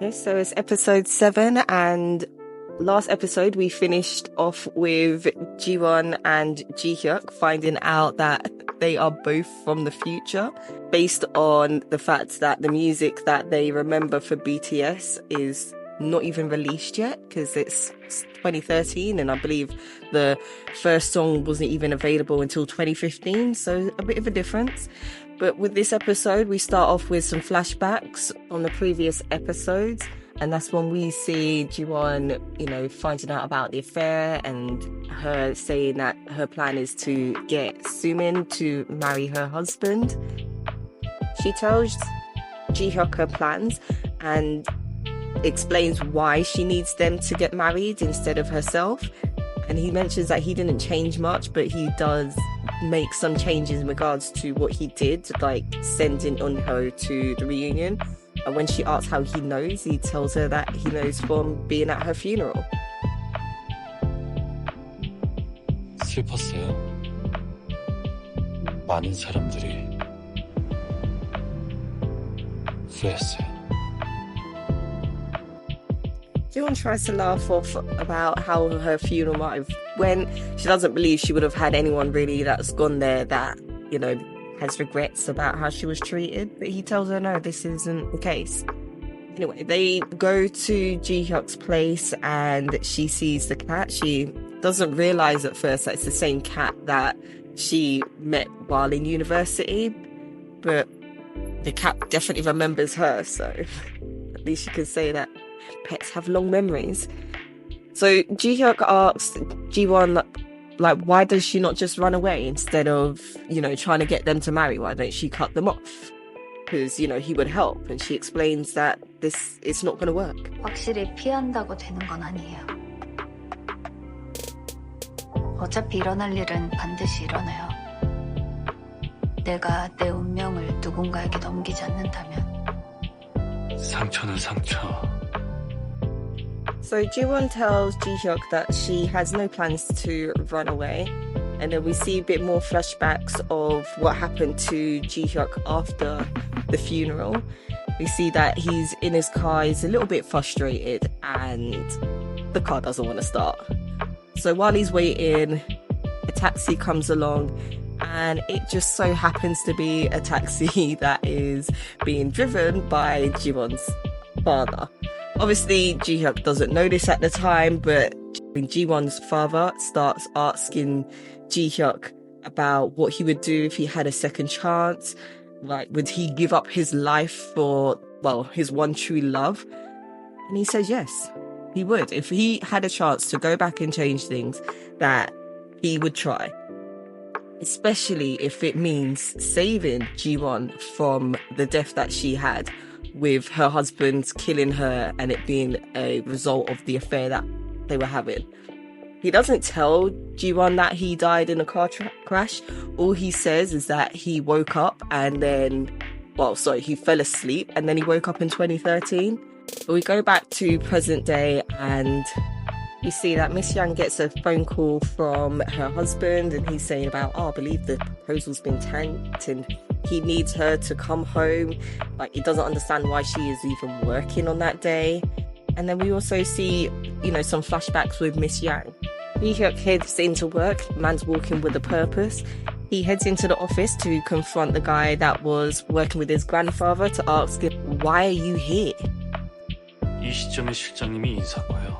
Okay, so it's episode 7, and last episode we finished off with Ji Won and Ji Hyuk finding out that they are both from the future, based on the fact that the music that they remember for BTS is not even released yet, because it's 2013, and I believe the first song wasn't even available until 2015, so a bit of a difference. But with this episode, we start off with some flashbacks on the previous episodes, and that's when we see Ji Won, finding out about the affair and her saying that her plan is to get Soo Min to marry her husband. She tells Ji Hyuk her plans and explains why she needs them to get married instead of herself. And he mentions that he didn't change much, but he does make some changes in regards to what he did, like sending Eunho to the reunion. And when she asks how he knows, he tells her that he knows from being at her funeral. 슬펐어요. 많은 사람들이 후회했어요. Ji Won tries to laugh off about how her funeral might have went. She doesn't believe she would have had anyone really that's gone there that, has regrets about how she was treated. But he tells her, no, this isn't the case. Anyway, they go to Ji Hyuk's place and she sees the cat. She doesn't realise at first that it's the same cat that she met while in university. But the cat definitely remembers her, so at least you can say that pets have long memories. So Ji Hyuk asks Ji Won, why does she not just run away instead of, trying to get them to marry? Why don't she cut them off? Because, he would help. And she explains that it's not going to work. 확실히 피한다고 되는 건 아니에요. 어차피 일어날 일은 반드시 일어나요. 내가 내 운명을 누군가에게 넘기지 않는다면. 상처는 상처. So Ji Won tells Ji Hyuk that she has no plans to run away. And then we see a bit more flashbacks of what happened to Ji Hyuk after the funeral. We see that he's in his car, he's a little bit frustrated, and the car doesn't want to start. So while he's waiting, a taxi comes along, and it just so happens to be a taxi that is being driven by Ji Won's father. Obviously, Ji Hyuk doesn't know this at the time, but Ji Won's father starts asking Ji Hyuk about what he would do if he had a second chance. Would he give up his life for, his one true love? And he says yes, he would. If he had a chance to go back and change things, that he would try. Especially if it means saving Ji Won from the death that she had, with her husband killing her and it being a result of the affair that they were having. He doesn't tell Ji Won that he died in a car crash. All he says is that he woke up and then, he fell asleep and then he woke up in 2013. But we go back to present day and we see that Miss Yang gets a phone call from her husband and he's saying about, I believe the proposal's been tanked and he needs her to come home. He doesn't understand why she is even working on that day. And then we also see, some flashbacks with Miss Yang. Ji Hyuk heads into work, man's walking with a purpose. He heads into the office to confront the guy that was working with his grandfather to ask him, why are you here? 이 시점에 실장님이 인사고요.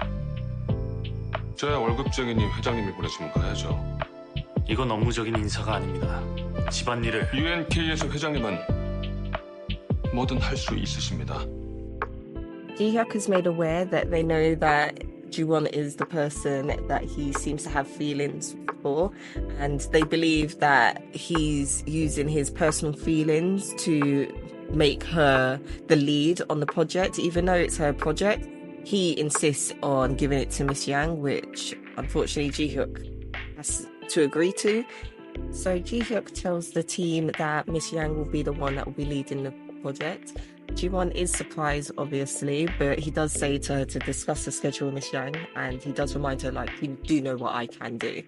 저야 월급쟁이님 회장님이 보내주면 가야죠. 이건 업무적인 인사가 아닙니다. 집안일을. UNK에서 회장님은 뭐든 할 수 있으십니다. Ji Hyuk is made aware that they know that Ji Won is the person that he seems to have feelings for, and they believe that he's using his personal feelings to make her the lead on the project. Even though it's her project, he insists on giving it to Miss Yang, which unfortunately Ji Hyuk has to agree to. So Ji Hyuk tells the team that Miss Yang will be the one that will be leading the project. Ji Won is surprised, obviously, but he does say to her to discuss the schedule with Miss Yang, and he does remind her, you do know what I can do.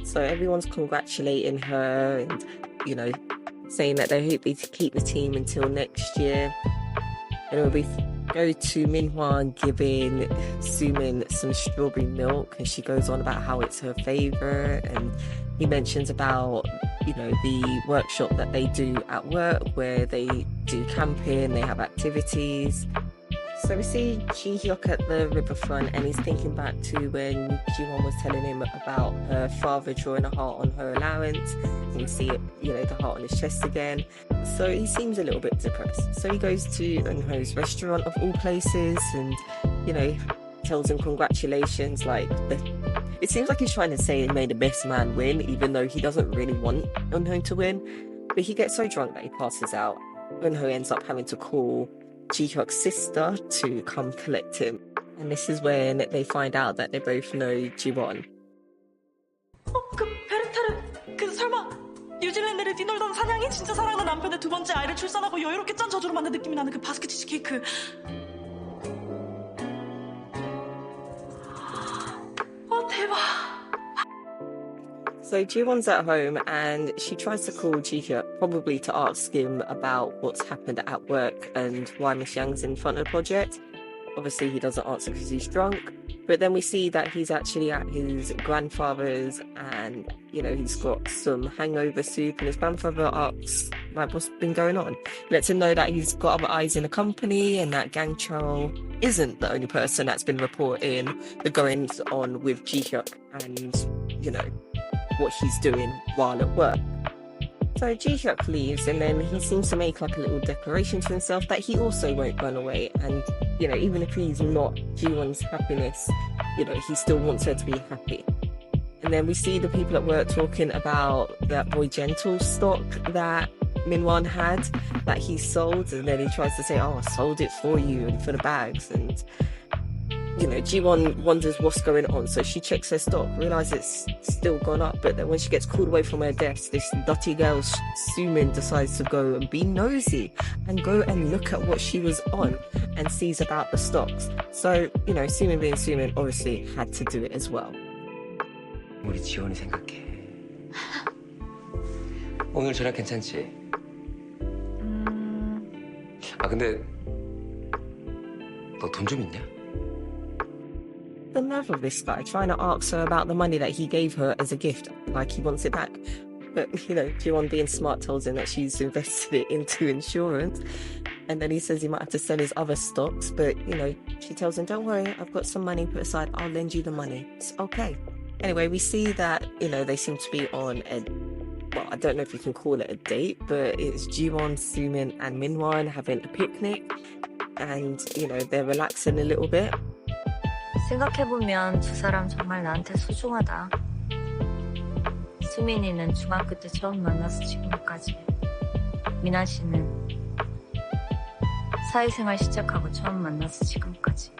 So everyone's congratulating her and, saying that they hope to keep the team until next year. And it will be Go to Min Hwan giving Soo Min some strawberry milk, and she goes on about how it's her favorite, and he mentions about the workshop that they do at work where they do camping, they have activities. So we see Ji Hyuk at the riverfront, and he's thinking back to when Ji Won was telling him about her father drawing a heart on her allowance, and we see it, the heart on his chest again. So he seems a little bit depressed. So he goes to Eunho's restaurant of all places, and tells him congratulations. It seems like he's trying to say he made the best man win, even though he doesn't really want Eunho to win. But he gets so drunk that he passes out. Eunho ends up having to call Ji Hyuk's sister to come collect him, and this is when they find out that they both know Ji Won. 베르타르, 설마 뉴질랜드를 뛰놀던 사냥이 진짜 사랑하는 남편의 두 번째 아이를 출산하고 여유롭게 짠 저주로 만든 느낌이 나는 그 바스크 치즈 케이크. 대박. So Ji Won's at home, and she tries to call Ji Hyuk, probably to ask him about what's happened at work and why Miss Yang's in front of the project. Obviously he doesn't answer because he's drunk, but then we see that he's actually at his grandfather's, and he's got some hangover soup, and his grandfather asks what's been going on. Lets him know that he's got other eyes in the company, and that Gang Chul isn't the only person that's been reporting the goings on with Ji Hyuk and what he's doing while at work. So Ji Hyuk leaves, and then he seems to make a little declaration to himself that he also won't run away, and even if he's not Ji Won's happiness, he still wants her to be happy. And then we see the people at work talking about that Boy Gentle stock that Min Hwan had that he sold, and then he tries to say, I sold it for you and for the bags, and Ji Won wonders what's going on, so she checks her stock, realizes it's still gone up, but then when she gets called away from her desk, this dirty girl Soo Min decides to go and be nosy and go and look at what she was on, and sees about the stocks. So Soo Min being Soo Min obviously had to do it as well. 우리 지원이 생각해. 오늘 저녁 괜찮지? 근데 너 돈 좀 있냐? The nerve of this guy trying to ask her about the money that he gave her as a gift, like he wants it back. But Ji Won being smart tells him that she's invested it into insurance, and then he says he might have to sell his other stocks, but she tells him, don't worry, I've got some money put aside, I'll lend you the money, it's okay. Anyway, we see that they seem to be on I don't know if you can call it a date, but it's Ji Won, Soo Min and Min Hwan having a picnic, and they're relaxing a little bit. 생각해보면 두 사람 정말 나한테 소중하다. 수민이는 중학교 때 처음 만나서 지금까지, 미나 씨는 사회생활 시작하고 처음 만나서 지금까지.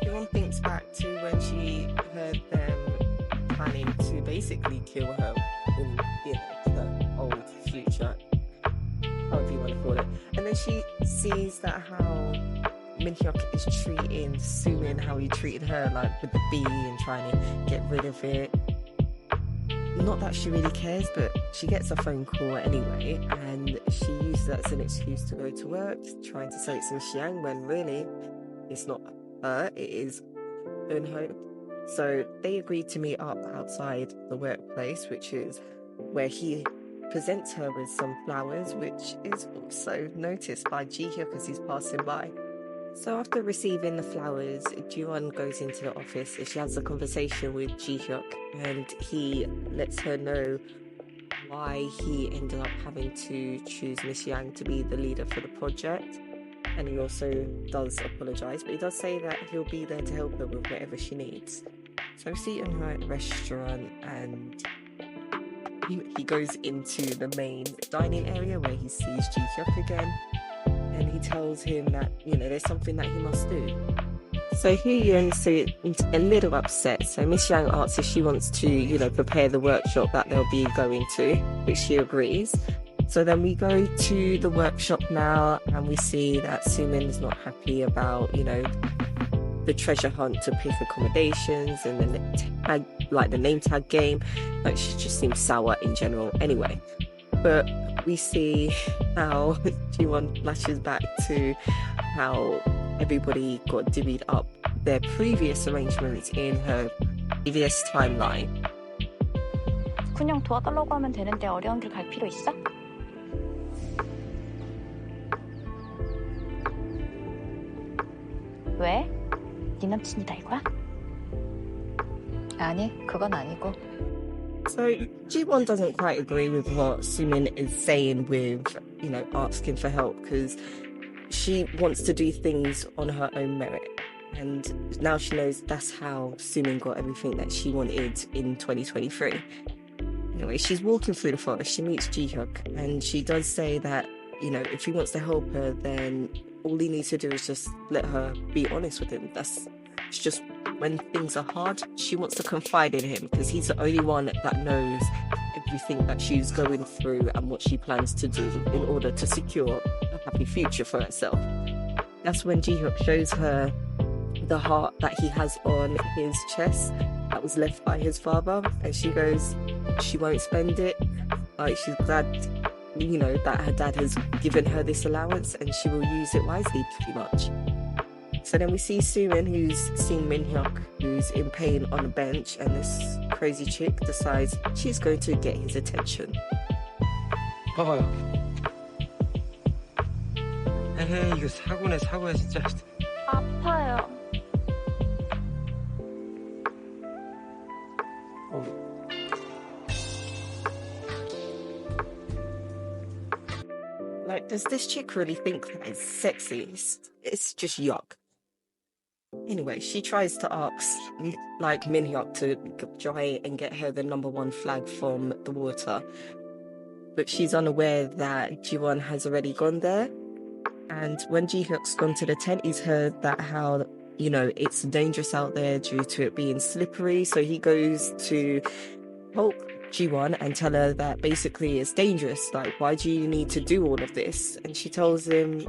Everyone thinks back to when she heard them planning to basically kill her in the old future, however you want to call it, and then she sees that how Min Hyuk is treating Soo Min, how he treated her with the bee and trying to get rid of it. Not that she really cares, but she gets a phone call anyway, and she uses that as an excuse to go to work, trying to say it's Miss Yang, when really it's not her, it is Eunho. So they agreed to meet up outside the workplace, which is where he presents her with some flowers, which is also noticed by Ji Hyuk as he's passing by. So after receiving the flowers, Ji Won goes into the office and she has a conversation with Ji Hyuk, and he lets her know why he ended up having to choose Miss Yang to be the leader for the project. And he also does apologise, but he does say that he'll be there to help her with whatever she needs. So we see her at the restaurant, and he goes into the main dining area where he sees Ji Hyuk again, and he tells him that there's something that he must do. So Hyun is a little upset, so Miss Yang asks if she wants to prepare the workshop that they'll be going to, which she agrees. So then we go to the workshop now, and we see that Soo Min is not happy about the treasure hunt to pick accommodations, and then the name tag game. She just seems sour in general anyway. But we see how Ji Won flashes back to how everybody got divvied up their previous arrangements in her previous timeline. 그냥 도와달라고 하면 되는데 어려운 길 갈 필요 있어? 왜? 네 남친이 다 이거야? 아니, 그건 아니고. So Ji Won doesn't quite agree with what Soo-min is saying with, asking for help, because she wants to do things on her own merit. And now she knows that's how Soo-min got everything that she wanted in 2023. Anyway, she's walking through the forest. She meets Ji Hyeok, and she does say that, if he wants to help her, then all he needs to do is just let her be honest with him. It's just when things are hard, she wants to confide in him because he's the only one that knows everything that she's going through and what she plans to do in order to secure a happy future for herself. That's when Ji Hyeok shows her the heart that he has on his chest that was left by his father, and she goes, she won't spend it. Like, she's glad, that her dad has given her this allowance, and she will use it wisely, pretty much. So then we see Soo-min, who's seen Min Hyuk, who's in pain on a bench, and this crazy chick decides she's going to get his attention. 봐봐요. 에헤이, 이거 사고네, 사고야, 진짜. 아파요. Like, does this chick really think that it's sexy? It's just yuck. Anyway, she tries to ask, Min Hyuk to try and get her the #1 flag from the water. But she's unaware that Ji Won has already gone there. And when Ji Hyuk's gone to the tent, he's heard that how, it's dangerous out there due to it being slippery. So he goes to help Ji Won and tell her that basically it's dangerous. Like, why do you need to do all of this? And she tells him,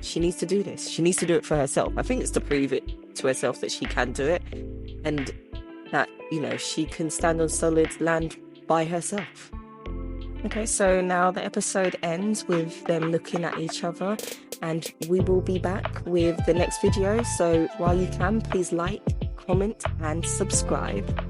she needs to do this. She needs to do it for herself. I think it's to prove it to herself that she can do it, and that, she can stand on solid land by herself. Okay, so now the episode ends with them looking at each other, and we will be back with the next video. So while you can, please like, comment, and subscribe.